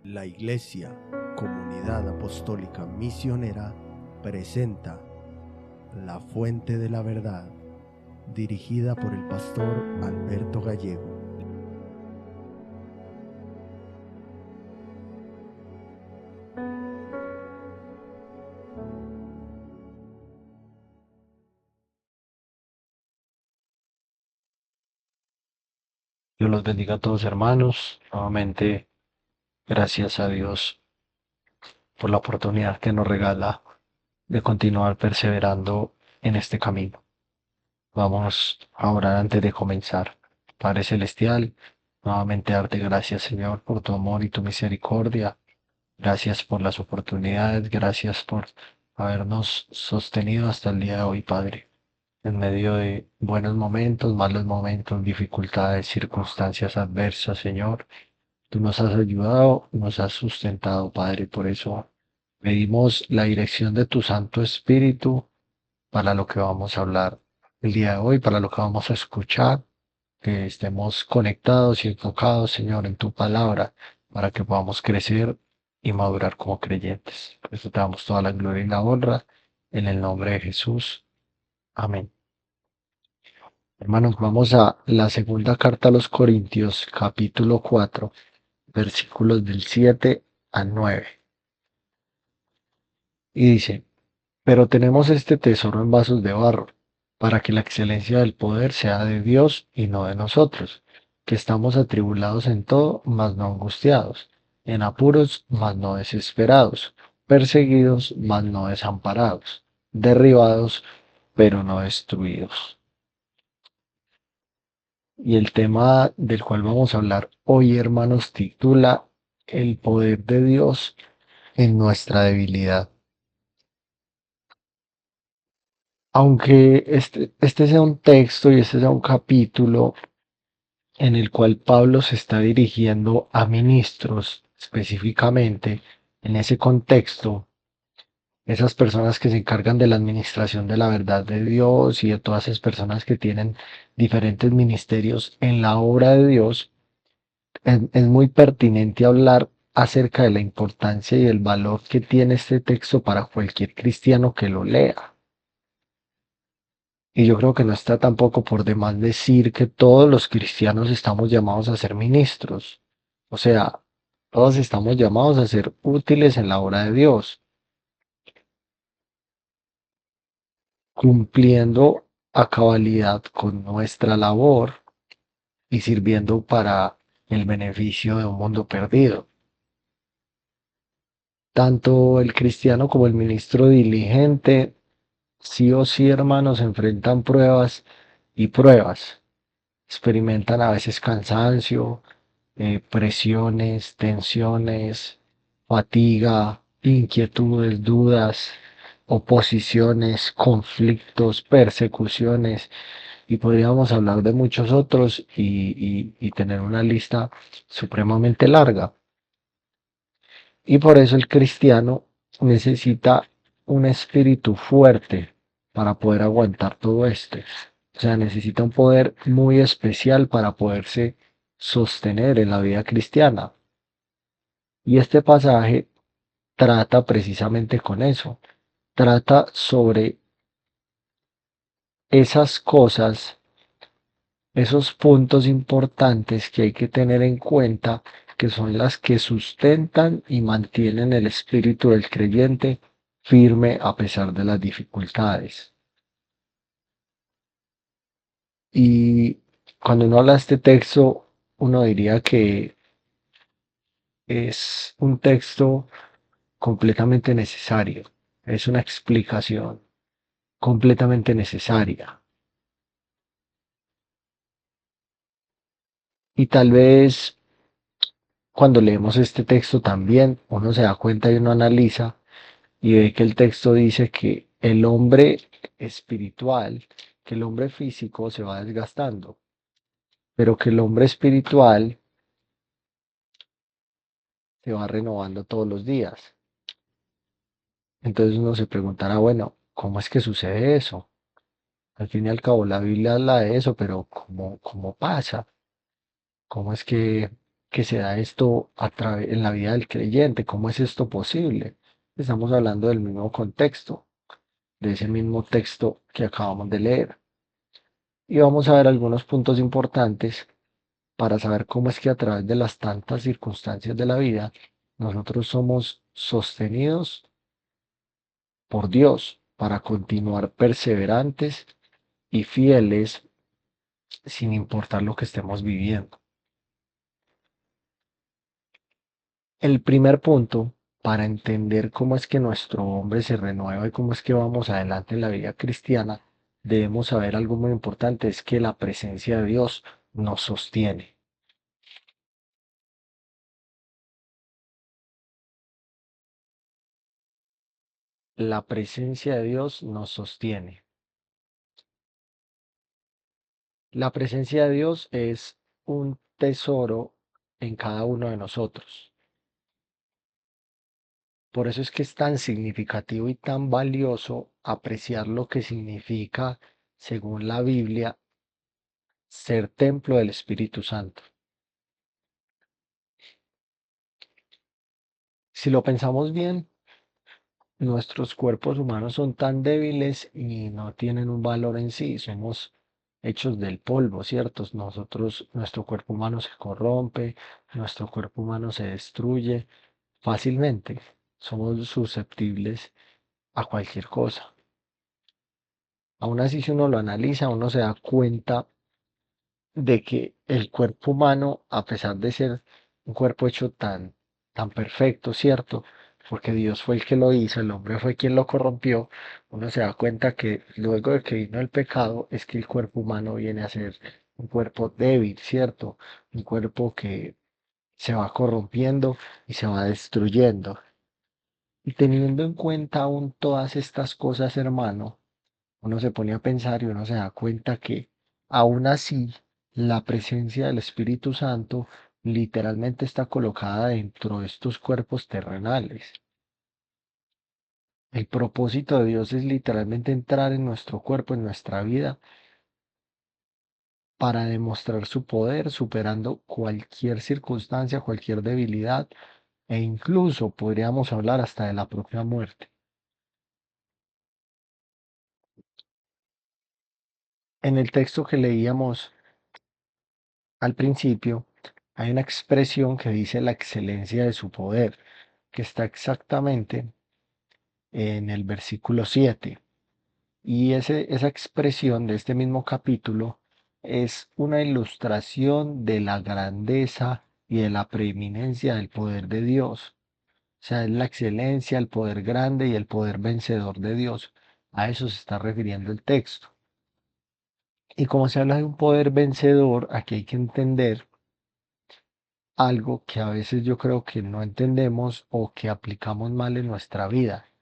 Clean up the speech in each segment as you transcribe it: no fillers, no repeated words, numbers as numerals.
La Iglesia, Comunidad Apostólica Misionera, presenta La Fuente de la Verdad, dirigida por el pastor Alberto Gallego. Dios los bendiga a todos, hermanos. Nuevamente, gracias a Dios por la oportunidad que nos regala de continuar perseverando en este camino. Vamos a orar antes de comenzar. Padre Celestial, nuevamente darte gracias, Señor, por tu amor y tu misericordia. Gracias por las oportunidades, gracias por habernos sostenido hasta el día de hoy, Padre. En medio de buenos momentos, malos momentos, dificultades, circunstancias adversas, Señor. Tú nos has ayudado, nos has sustentado, Padre. Por eso pedimos la dirección de tu Santo Espíritu para lo que vamos a hablar el día de hoy, para lo que vamos a escuchar, que estemos conectados y enfocados, Señor, en tu palabra, para que podamos crecer y madurar como creyentes. Por eso te damos toda la gloria y la honra en el nombre de Jesús. Amén. Hermanos, vamos a la segunda carta a los Corintios, capítulo 4, versículos del 7 al 9. Y dice, pero tenemos este tesoro en vasos de barro, para que la excelencia del poder sea de Dios y no de nosotros, que estamos atribulados en todo, mas no angustiados, en apuros, mas no desesperados, perseguidos, mas no desamparados, derribados, pero no destruidos. Y el tema del cual vamos a hablar hoy, hermanos, titula El poder de Dios en nuestra debilidad. Aunque este sea un texto y este sea un capítulo en el cual Pablo se está dirigiendo a ministros específicamente, en ese contexto, esas personas que se encargan de la administración de la verdad de Dios y de todas esas personas que tienen diferentes ministerios en la obra de Dios, es muy pertinente hablar acerca de la importancia y el valor que tiene este texto para cualquier cristiano que lo lea. Y yo creo que no está tampoco por demás decir que todos los cristianos estamos llamados a ser ministros. O sea, todos estamos llamados a ser útiles en la obra de Dios, cumpliendo a cabalidad con nuestra labor y sirviendo para el beneficio de un mundo perdido. Tanto el cristiano como el ministro diligente, sí o sí, hermanos, enfrentan pruebas y pruebas. Experimentan a veces cansancio, presiones, tensiones, fatiga, inquietudes, dudas, oposiciones, conflictos, persecuciones, y podríamos hablar de muchos otros y tener una lista supremamente larga. Y por eso el cristiano necesita un espíritu fuerte para poder aguantar todo esto. O sea, necesita un poder muy especial para poderse sostener en la vida cristiana. Y este pasaje trata precisamente con eso. Trata sobre esas cosas, esos puntos importantes que hay que tener en cuenta, que son las que sustentan y mantienen el espíritu del creyente firme a pesar de las dificultades. Y cuando uno habla de este texto, uno diría que es un texto completamente necesario, es una explicación completamente necesaria. Y tal vez cuando leemos este texto también uno se da cuenta y uno analiza y ve que el texto dice que el hombre espiritual, que el hombre físico se va desgastando, pero que el hombre espiritual se va renovando todos los días. Entonces uno se preguntará, bueno, ¿cómo es que sucede eso? Al fin y al cabo la Biblia habla de eso, pero ¿cómo pasa? ¿Cómo es que que se da esto en la vida del creyente. ¿Cómo es esto posible? Estamos hablando del mismo contexto, de ese mismo texto que acabamos de leer. Y vamos a ver algunos puntos importantes para saber cómo es que a través de las tantas circunstancias de la vida, nosotros somos sostenidos por Dios para continuar perseverantes y fieles sin importar lo que estemos viviendo. El primer punto para entender cómo es que nuestro hombre se renueva y cómo es que vamos adelante en la vida cristiana, debemos saber algo muy importante, es que la presencia de Dios nos sostiene. La presencia de Dios nos sostiene. La presencia de Dios es un tesoro en cada uno de nosotros. Por eso es que es tan significativo y tan valioso apreciar lo que significa, según la Biblia, ser templo del Espíritu Santo. Si lo pensamos bien, nuestros cuerpos humanos son tan débiles y no tienen un valor en sí. Somos hechos del polvo, ¿cierto? Nuestro cuerpo humano se corrompe, nuestro cuerpo humano se destruye fácilmente. Somos susceptibles a cualquier cosa. Aún así, si uno lo analiza, uno se da cuenta de que el cuerpo humano, a pesar de ser un cuerpo hecho tan perfecto, ¿cierto? Porque Dios fue el que lo hizo, el hombre fue quien lo corrompió, uno se da cuenta que luego de que vino el pecado, es que el cuerpo humano viene a ser un cuerpo débil, ¿cierto? Un cuerpo que se va corrompiendo y se va destruyendo. Y teniendo en cuenta aún todas estas cosas, hermano, uno se pone a pensar y uno se da cuenta que aún así la presencia del Espíritu Santo literalmente está colocada dentro de estos cuerpos terrenales. El propósito de Dios es literalmente entrar en nuestro cuerpo, en nuestra vida, para demostrar su poder, superando cualquier circunstancia, cualquier debilidad e incluso podríamos hablar hasta de la propia muerte. En el texto que leíamos al principio, hay una expresión que dice la excelencia de su poder, que está exactamente en el versículo 7. Y esa expresión de este mismo capítulo es una ilustración de la grandeza y de la preeminencia del poder de Dios. O sea, es la excelencia, el poder grande y el poder vencedor de Dios. A eso se está refiriendo el texto. Y como se habla de un poder vencedor, aquí hay que entender algo que a veces yo creo que no entendemos o que aplicamos mal en nuestra vida.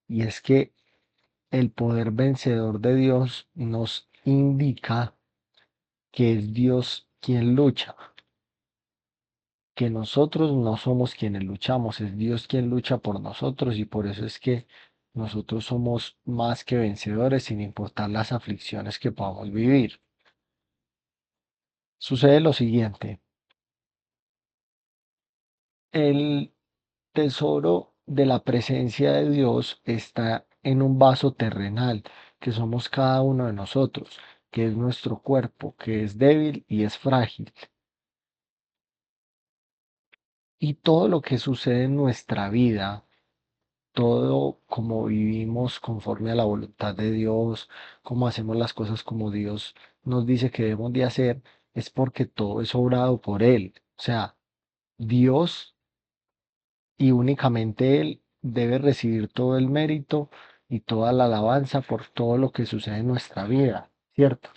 Y es que el poder vencedor de Dios nos indica que es Dios quien lucha, que nosotros no somos quienes luchamos, es Dios quien lucha por nosotros y por eso es que nosotros somos más que vencedores sin importar las aflicciones que podamos vivir. Sucede lo siguiente, el tesoro de la presencia de Dios está en un vaso terrenal, que somos cada uno de nosotros, que es nuestro cuerpo, que es débil y es frágil. Y todo lo que sucede en nuestra vida, todo como vivimos conforme a la voluntad de Dios, como hacemos las cosas como Dios nos dice que debemos de hacer, es porque todo es obrado por Él. O sea, Dios y únicamente Él debe recibir todo el mérito y toda la alabanza por todo lo que sucede en nuestra vida, ¿cierto?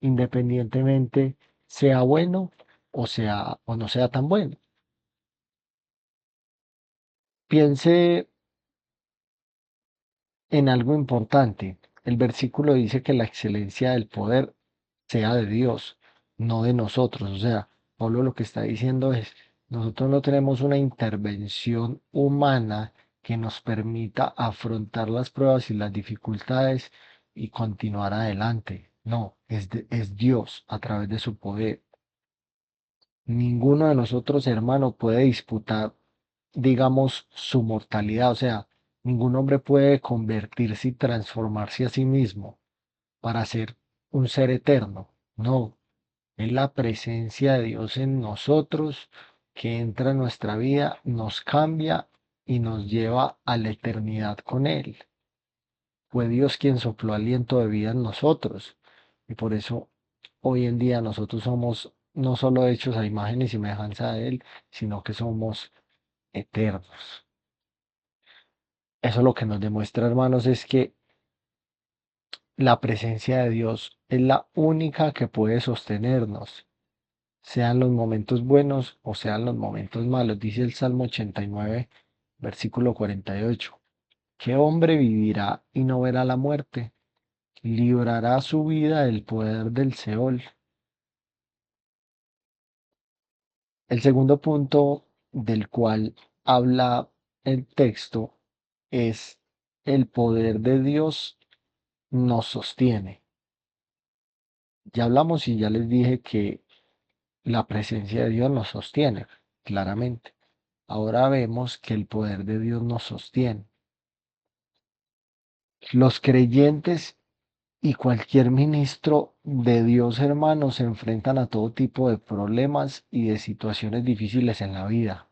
Independientemente sea bueno o no sea tan bueno. Piense en algo importante. El versículo dice que la excelencia del poder sea de Dios, no de nosotros. O sea, Pablo lo que está diciendo es, nosotros no tenemos una intervención humana que nos permita afrontar las pruebas y las dificultades y continuar adelante. No, es Dios a través de su poder. Ninguno de nosotros, hermano, puede disputar, digamos, su mortalidad. O sea, ningún hombre puede convertirse y transformarse a sí mismo para ser un ser eterno. No, es la presencia de Dios en nosotros que entra en nuestra vida, nos cambia y nos lleva a la eternidad con Él. Fue Dios quien sopló aliento de vida en nosotros. Y por eso hoy en día nosotros somos no solo hechos a imagen y semejanza de Él, sino que somos eternos. Eso lo que nos demuestra, hermanos, es que la presencia de Dios es la única que puede sostenernos, sean los momentos buenos o sean los momentos malos. Dice el Salmo 89, versículo 48. ¿Qué hombre vivirá y no verá la muerte? Librará su vida del poder del Seol. El segundo punto del cual habla el texto es el poder de Dios nos sostiene. Ya hablamos y ya les dije que la presencia de Dios nos sostiene, claramente. Ahora vemos que el poder de Dios nos sostiene. Los creyentes y cualquier ministro de Dios, hermanos, se enfrentan a todo tipo de problemas y de situaciones difíciles en la vida.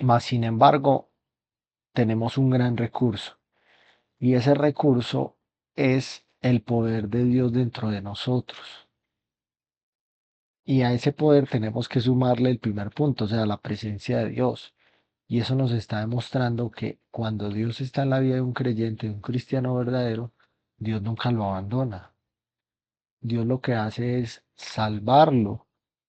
Mas, sin embargo, tenemos un gran recurso y ese recurso es el poder de Dios dentro de nosotros. Y a ese poder tenemos que sumarle el primer punto, o sea, la presencia de Dios. Y eso nos está demostrando que cuando Dios está en la vida de un creyente, de un cristiano verdadero, Dios nunca lo abandona. Dios lo que hace es salvarlo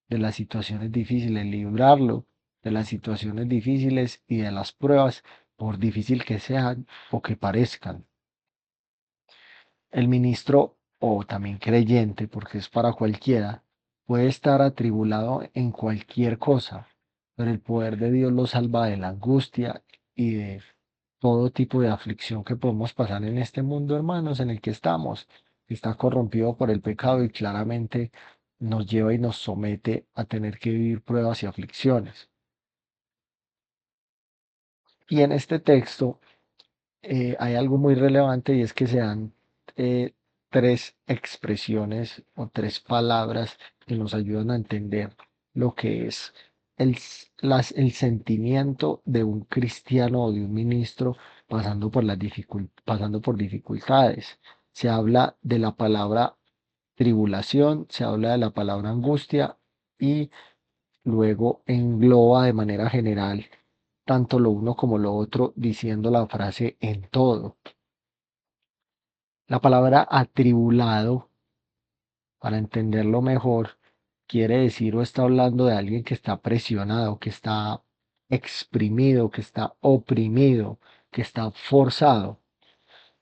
de las situaciones difíciles, librarlo de las situaciones difíciles y de las pruebas, por difícil que sean o que parezcan. El ministro, o también creyente, porque es para cualquiera, puede estar atribulado en cualquier cosa, pero el poder de Dios lo salva de la angustia y de todo tipo de aflicción que podemos pasar en este mundo, hermanos, en el que estamos, que está corrompido por el pecado y claramente nos lleva y nos somete a tener que vivir pruebas y aflicciones. Y en este texto hay algo muy relevante y es que se dan eh, tres expresiones o tres palabras que nos ayudan a entender lo que es el sentimiento de un cristiano o de un ministro pasando por dificultades. Se habla de la palabra tribulación, se habla de la palabra angustia y luego engloba de manera general tanto lo uno como lo otro, diciendo la frase en todo. La palabra atribulado, para entenderlo mejor, quiere decir o está hablando de alguien que está presionado, que está exprimido, que está oprimido, que está forzado.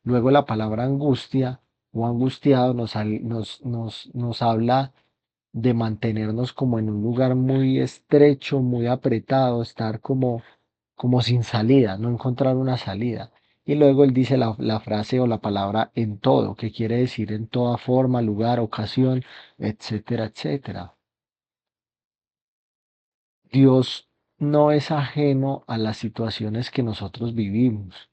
Luego la palabra angustia o angustiado nos habla de mantenernos como en un lugar muy estrecho, muy apretado, estar como sin salida, no encontrar una salida. Y luego él dice la frase o la palabra en todo, que quiere decir en toda forma, lugar, ocasión, etcétera, etcétera. Dios no es ajeno a las situaciones que nosotros vivimos.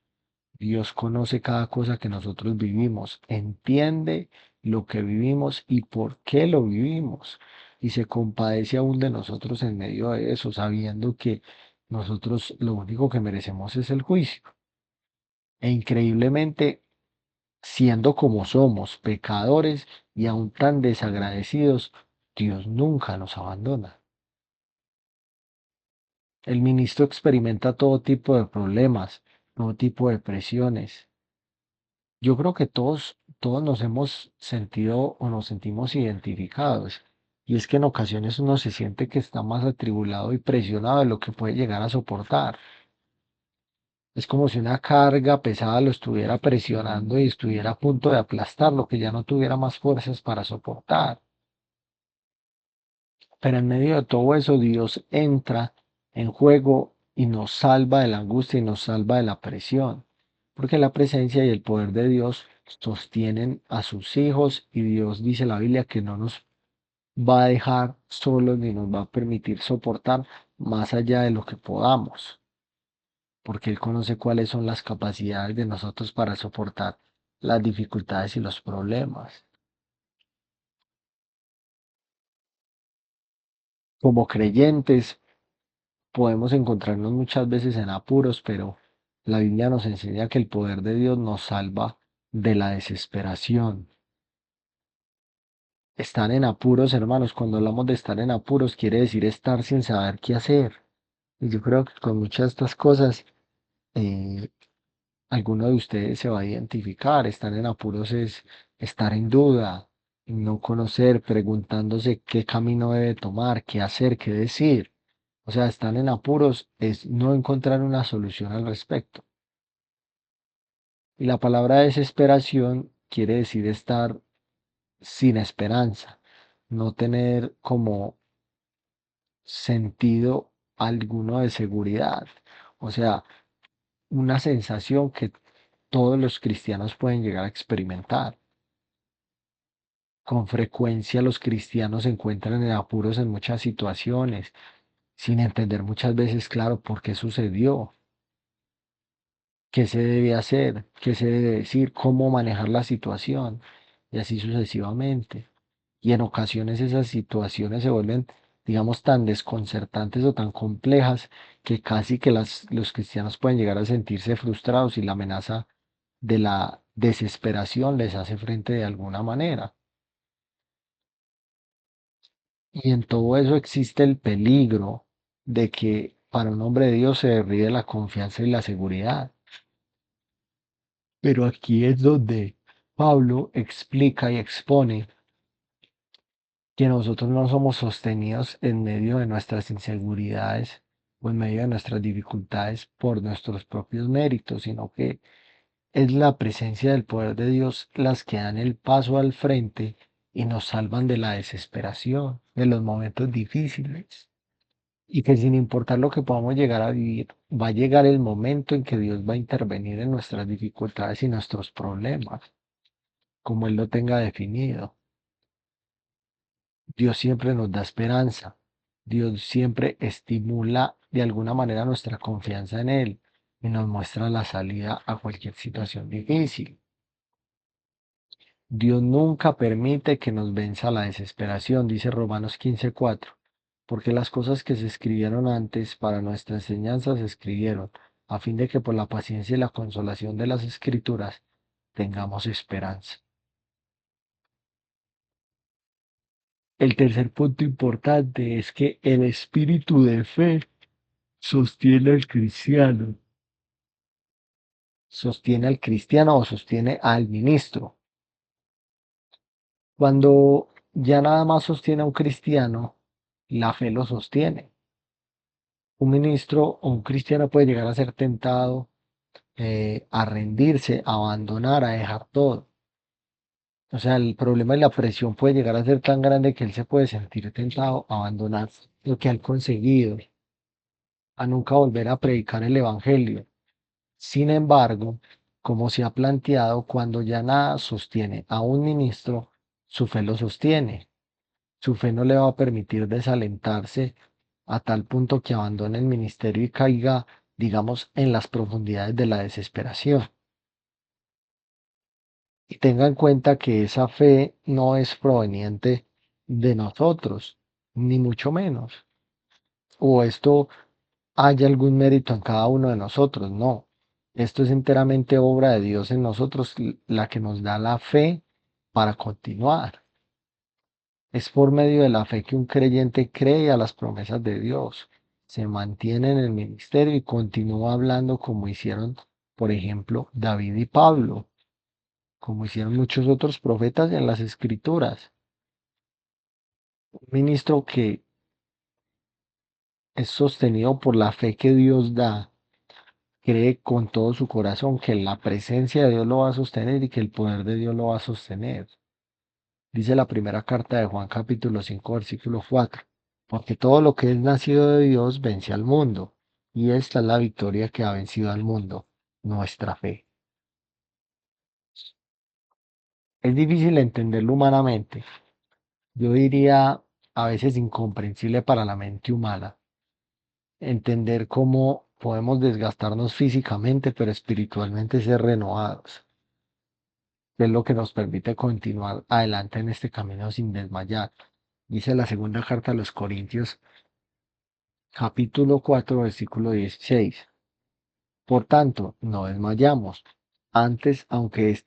Dios conoce cada cosa que nosotros vivimos, entiende lo que vivimos y por qué lo vivimos. Y se compadece aún de nosotros en medio de eso, sabiendo que nosotros lo único que merecemos es el juicio. E increíblemente, siendo como somos, pecadores y aún tan desagradecidos, Dios nunca nos abandona. El ministro experimenta todo tipo de problemas, todo tipo de presiones. Yo creo que todos nos hemos sentido o nos sentimos identificados. Y es que en ocasiones uno se siente que está más atribulado y presionado de lo que puede llegar a soportar. Es como si una carga pesada lo estuviera presionando y estuviera a punto de aplastarlo, que ya no tuviera más fuerzas para soportar. Pero en medio de todo eso, Dios entra en juego y nos salva de la angustia y nos salva de la presión. Porque la presencia y el poder de Dios sostienen a sus hijos y Dios dice en la Biblia que no nos va a dejar solos ni nos va a permitir soportar más allá de lo que podamos, porque Él conoce cuáles son las capacidades de nosotros para soportar las dificultades y los problemas. Como creyentes podemos encontrarnos muchas veces en apuros, pero la Biblia nos enseña que el poder de Dios nos salva de la desesperación. Estar en apuros, hermanos, cuando hablamos de estar en apuros, quiere decir estar sin saber qué hacer. Y yo creo que con muchas de estas cosas, eh, alguno de ustedes se va a identificar. Estar en apuros es estar en duda, no conocer, preguntándose qué camino debe tomar, qué hacer, qué decir. O sea, estar en apuros es no encontrar una solución al respecto. Y la palabra desesperación quiere decir estar sin esperanza, no tener como sentido alguno de seguridad. O sea, una sensación que todos los cristianos pueden llegar a experimentar. Con frecuencia los cristianos se encuentran en apuros en muchas situaciones, sin entender muchas veces, claro, por qué sucedió, qué se debe hacer, qué se debe decir, cómo manejar la situación, y así sucesivamente. Y en ocasiones esas situaciones se vuelven, digamos, tan desconcertantes o tan complejas que casi que los cristianos pueden llegar a sentirse frustrados y la amenaza de la desesperación les hace frente de alguna manera. Y en todo eso existe el peligro de que para un hombre de Dios se derribe la confianza y la seguridad. Pero aquí es donde Pablo explica y expone que nosotros no somos sostenidos en medio de nuestras inseguridades o en medio de nuestras dificultades por nuestros propios méritos, sino que es la presencia del poder de Dios las que dan el paso al frente y nos salvan de la desesperación, de los momentos difíciles. Y que sin importar lo que podamos llegar a vivir, va a llegar el momento en que Dios va a intervenir en nuestras dificultades y nuestros problemas, como Él lo tenga definido. Dios siempre nos da esperanza. Dios siempre estimula de alguna manera nuestra confianza en Él y nos muestra la salida a cualquier situación difícil. Dios nunca permite que nos venza la desesperación, dice Romanos 15:4, porque las cosas que se escribieron antes para nuestra enseñanza se escribieron, a fin de que por la paciencia y la consolación de las escrituras tengamos esperanza. El tercer punto importante es que el espíritu de fe sostiene al cristiano, sostiene al cristiano o sostiene al ministro. Cuando ya nada más sostiene a un cristiano, la fe lo sostiene. Un ministro o un cristiano puede llegar a ser tentado a rendirse, a abandonar, a dejar todo. O sea, el problema y la presión puede llegar a ser tan grande que él se puede sentir tentado a abandonar lo que ha conseguido, a nunca volver a predicar el evangelio. Sin embargo, como se ha planteado, cuando ya nada sostiene a un ministro, su fe lo sostiene. Su fe no le va a permitir desalentarse a tal punto que abandone el ministerio y caiga, digamos, en las profundidades de la desesperación. Y tenga en cuenta que esa fe no es proveniente de nosotros, ni mucho menos. O esto hay algún mérito en cada uno de nosotros, no. Esto es enteramente obra de Dios en nosotros, la que nos da la fe para continuar. Es por medio de la fe que un creyente cree a las promesas de Dios, se mantiene en el ministerio y continúa hablando como hicieron, por ejemplo, David y Pablo, como hicieron muchos otros profetas en las escrituras. Un ministro que es sostenido por la fe que Dios da, cree con todo su corazón que la presencia de Dios lo va a sostener y que el poder de Dios lo va a sostener. Dice la primera carta de Juan capítulo 5 versículo 4, porque todo lo que es nacido de Dios vence al mundo, y esta es la victoria que ha vencido al mundo, nuestra fe. Es difícil entenderlo humanamente, yo diría a veces incomprensible para la mente humana, entender cómo podemos desgastarnos físicamente, pero espiritualmente ser renovados, que es lo que nos permite continuar adelante en este camino sin desmayar. Dice la segunda carta a los Corintios, capítulo 4, versículo 16. Por tanto, no desmayamos. Antes, aunque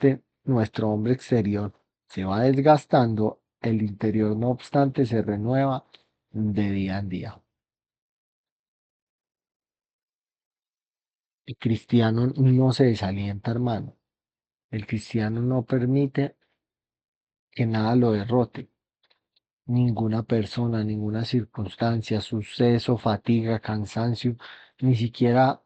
nuestro hombre exterior se va desgastando, el interior no obstante se renueva de día en día. El cristiano no se desalienta, hermano. El cristiano no permite que nada lo derrote. Ninguna persona, ninguna circunstancia, suceso, fatiga, cansancio, ni siquiera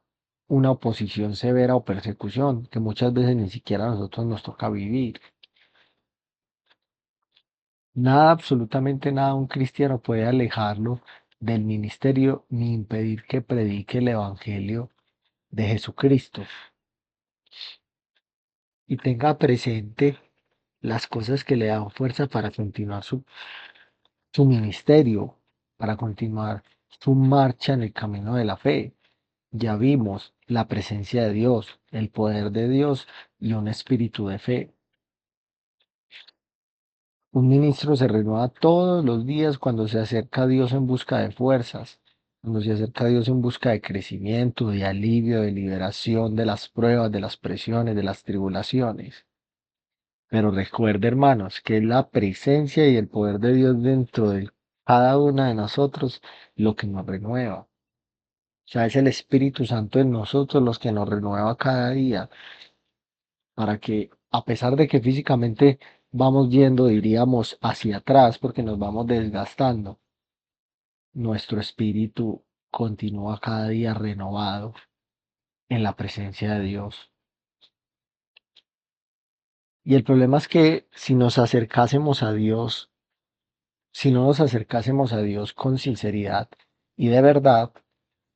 una oposición severa o persecución, que muchas veces ni siquiera a nosotros nos toca vivir. Nada, absolutamente nada, un cristiano puede alejarlo del ministerio ni impedir que predique el Evangelio de Jesucristo y tenga presente las cosas que le dan fuerza para continuar su ministerio, para continuar su marcha en el camino de la fe. Ya vimos la presencia de Dios, el poder de Dios y un espíritu de fe. Un ministro se renueva todos los días cuando se acerca a Dios en busca de fuerzas, cuando se acerca a Dios en busca de crecimiento, de alivio, de liberación de las pruebas, de las presiones, de las tribulaciones. Pero recuerde, hermanos, que es la presencia y el poder de Dios dentro de cada una de nosotros lo que nos renueva. O sea, es el Espíritu Santo en nosotros los que nos renueva cada día, para que a pesar de que físicamente vamos yendo, diríamos, hacia atrás porque nos vamos desgastando, nuestro espíritu continúa cada día renovado en la presencia de Dios. Y el problema es que si nos acercásemos a Dios, si no nos acercásemos a Dios con sinceridad y de verdad,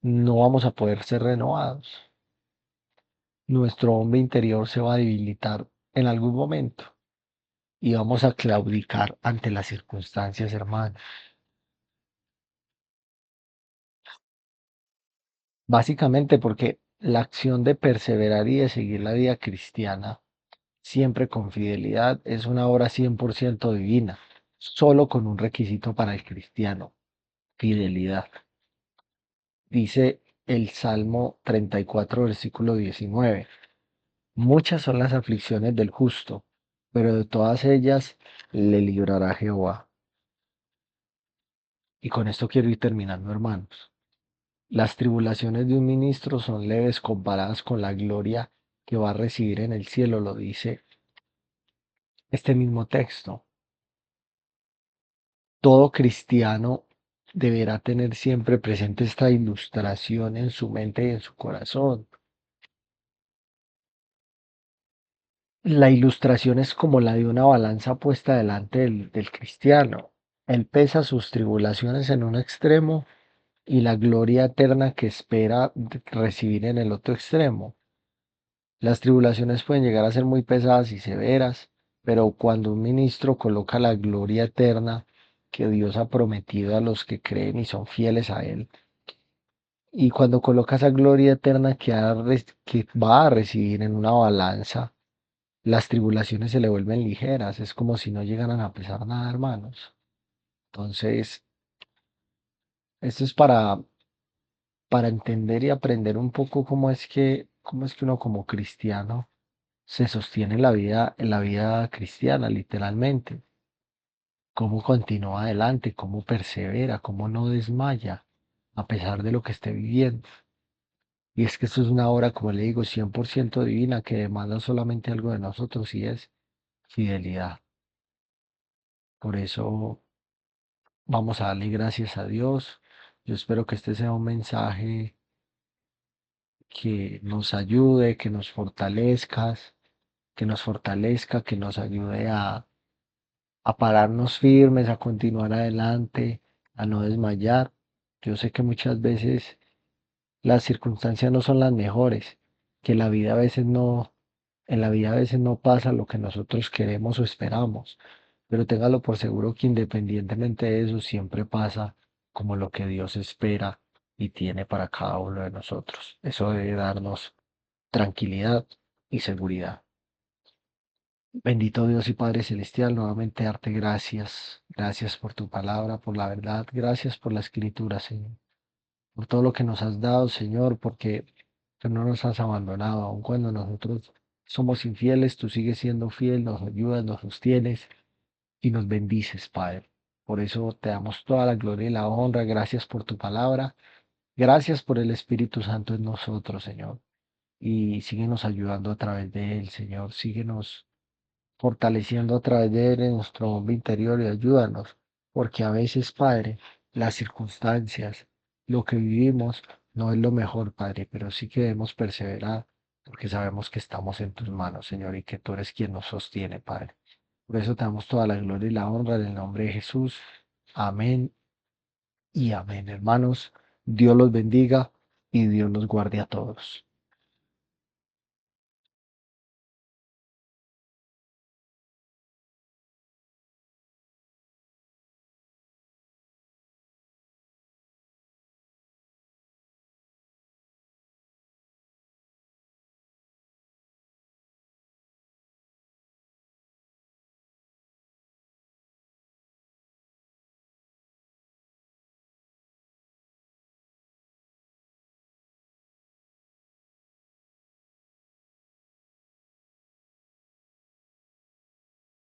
no vamos a poder ser renovados. Nuestro hombre interior se va a debilitar en algún momento y vamos a claudicar ante las circunstancias, hermanos. Básicamente porque la acción de perseverar y de seguir la vida cristiana siempre con fidelidad es una obra 100% divina, solo con un requisito para el cristiano, fidelidad. Dice el Salmo 34, versículo 19. Muchas son las aflicciones del justo, pero de todas ellas le librará Jehová. Y con esto quiero ir terminando, hermanos. Las tribulaciones de un ministro son leves comparadas con la gloria que va a recibir en el cielo, lo dice este mismo texto. Todo cristiano deberá tener siempre presente esta ilustración en su mente y en su corazón. La ilustración es como la de una balanza puesta delante del cristiano. Él pesa sus tribulaciones en un extremo y la gloria eterna que espera recibir en el otro extremo. Las tribulaciones pueden llegar a ser muy pesadas y severas, pero cuando un ministro coloca la gloria eterna que Dios ha prometido a los que creen y son fieles a Él, y cuando coloca esa gloria eterna que va a recibir en una balanza, las tribulaciones se le vuelven ligeras, es como si no llegaran a pesar nada, hermanos. Entonces, esto es para entender y aprender un poco cómo es que uno como cristiano se sostiene en la vida cristiana, literalmente. Cómo continúa adelante, cómo persevera, cómo no desmaya, a pesar de lo que esté viviendo. Y es que esto es una obra, como le digo, 100% divina que demanda solamente algo de nosotros y es fidelidad. Por eso vamos a darle gracias a Dios. Yo espero que este sea un mensaje que nos ayude, que nos fortalezca, que nos ayude a pararnos firmes, a continuar adelante, a no desmayar. Yo sé que muchas veces las circunstancias no son las mejores, que la vida a veces no, en la vida a veces no pasa lo que nosotros queremos o esperamos, pero téngalo por seguro que independientemente de eso, siempre pasa como lo que Dios espera y tiene para cada uno de nosotros. Eso debe darnos tranquilidad y seguridad. Bendito Dios y Padre Celestial, nuevamente darte gracias. Gracias por tu palabra, por la verdad. Gracias por la escritura, Señor. Por todo lo que nos has dado, Señor, porque tú no nos has abandonado, aun cuando nosotros somos infieles, tú sigues siendo fiel, nos ayudas, nos sostienes y nos bendices, Padre. Por eso te damos toda la gloria y la honra. Gracias por tu palabra. Gracias por el Espíritu Santo en nosotros, Señor. Y síguenos ayudando a través de él, Señor. Síguenos fortaleciendo a través de él en nuestro hombre interior y ayúdanos, porque a veces, Padre, las circunstancias, lo que vivimos no es lo mejor, Padre, pero sí que debemos perseverar, porque sabemos que estamos en tus manos, Señor, y que tú eres quien nos sostiene, Padre. Por eso te damos toda la gloria y la honra en el nombre de Jesús. Amén y amén, hermanos. Dios los bendiga y Dios los guarde a todos.